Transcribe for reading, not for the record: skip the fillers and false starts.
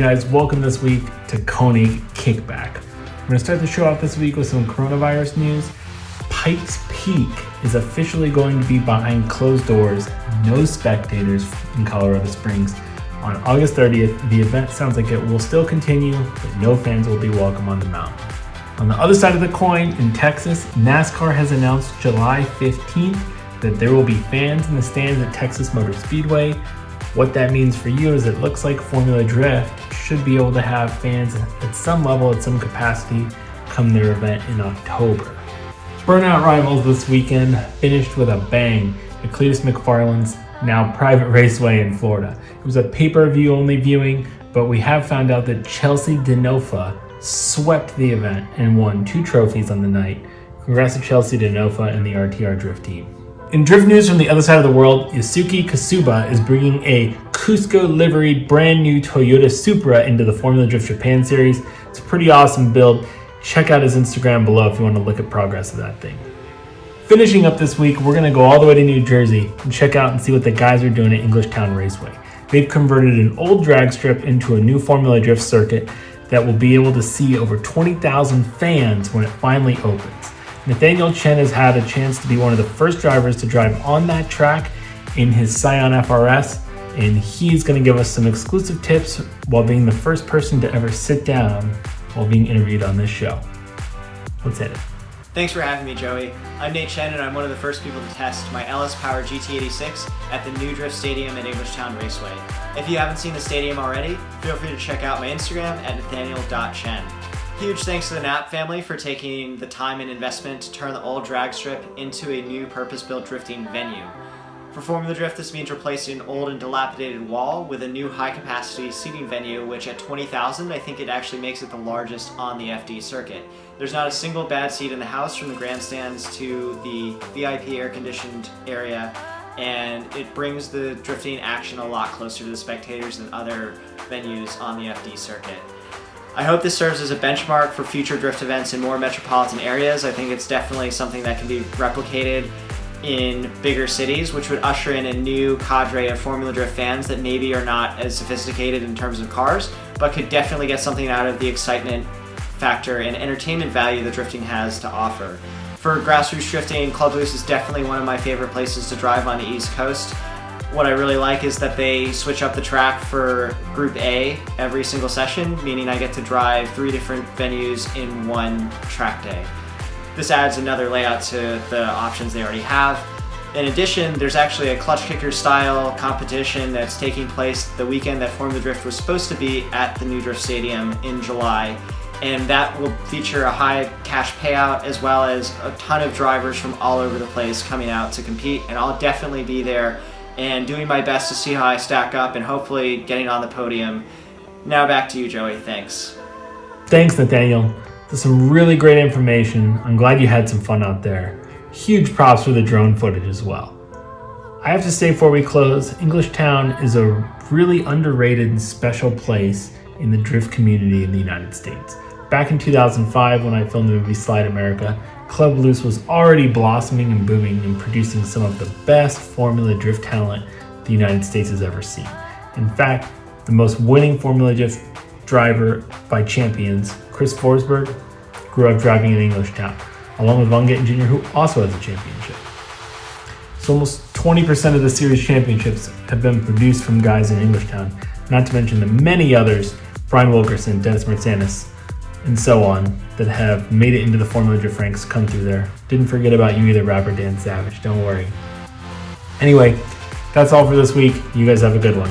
guys, welcome this week to Konig Kickback. I'm going to start the show off this week with some coronavirus news. Pikes Peak is officially going to be behind closed doors, no spectators in Colorado Springs. On August 30th, the event sounds like it will still continue, but no fans will be welcome on the mountain. On the other side of the coin, in Texas, NASCAR has announced July 15th that there will be fans in the stands at Texas Motor Speedway. What that means for you is it looks like Formula Drift should be able to have fans at some level, at some capacity, come their event in October. Burnout Rivals this weekend finished with a bang at Cletus McFarland's now private raceway in Florida. It was a pay-per-view only viewing, but we have found out that Chelsea DeNofa swept the event and won 2 trophies on the night. Congrats to Chelsea DeNofa and the RTR Drift team. In drift news from the other side of the world, Yusuke Kasuba is bringing a Cusco liveried brand new Toyota Supra into the Formula Drift Japan series. It's a pretty awesome build. Check out his Instagram below if you want to look at progress of that thing. Finishing up this week, we're going to go all the way to New Jersey and check out and see what the guys are doing at Englishtown Raceway. They've converted an old drag strip into a new Formula Drift circuit that will be able to see over 20,000 fans when it finally opens. Nate Chen has had a chance to be one of the first drivers to drive on that track in his Scion FRS, and he's going to give us some exclusive tips while being the first person to ever sit down while being interviewed on this show. Let's hit it. Thanks for having me, Joey. I'm Nate Chen, and I'm one of the first people to test my LS Power GT86 at the new Drift Stadium at Englishtown Raceway. If you haven't seen the stadium already, feel free to check out my Instagram at nathaniel.chen. Huge thanks to the Knapp family for taking the time and investment to turn the old drag strip into a new purpose-built drifting venue. For Formula Drift, this means replacing an old and dilapidated wall with a new high-capacity seating venue, which at 20,000, I think it actually makes it the largest on the FD circuit. There's not a single bad seat in the house from the grandstands to the VIP air-conditioned area, and it brings the drifting action a lot closer to the spectators than other venues on the FD circuit. I hope this serves as a benchmark for future drift events in more metropolitan areas. I think it's definitely something that can be replicated in bigger cities, which would usher in a new cadre of Formula Drift fans that maybe are not as sophisticated in terms of cars, but could definitely get something out of the excitement factor and entertainment value that drifting has to offer. For grassroots drifting, Club Loose is definitely one of my favorite places to drive on the East Coast. What I really like is that they switch up the track for Group A every single session, meaning I get to drive 3 different venues in one track day. This adds another layout to the options they already have. In addition, there's actually a clutch kicker style competition that's taking place the weekend that Formula Drift was supposed to be at the new Drift Stadium in July. And that will feature a high cash payout as well as a ton of drivers from all over the place coming out to compete. And I'll definitely be there and doing my best to see how I stack up and hopefully getting on the podium. Now back to you, Joey. Thanks. Thanks, Nathaniel. That's some really great information. I'm glad you had some fun out there. Huge props for the drone footage as well. I have to say before we close, Englishtown is a really underrated and special place in the drift community in the United States. Back in 2005, when I filmed the movie Slide America, Club Loose was already blossoming and booming and producing some of the best Formula Drift talent the United States has ever seen. In fact, the most winning Formula Drift driver by champions, Chris Forsberg, grew up driving in Englishtown, along with Von Gittin Jr., who also has a championship. So almost 20% of the series championships have been produced from guys in Englishtown, not to mention the many others, Brian Wilkerson, Dennis Mercedes, and so on, that have made it into the Formula Drift ranks come through there. Didn't forget about you either, rapper Dan Savage, don't worry. Anyway, that's all for this week. You guys have a good one.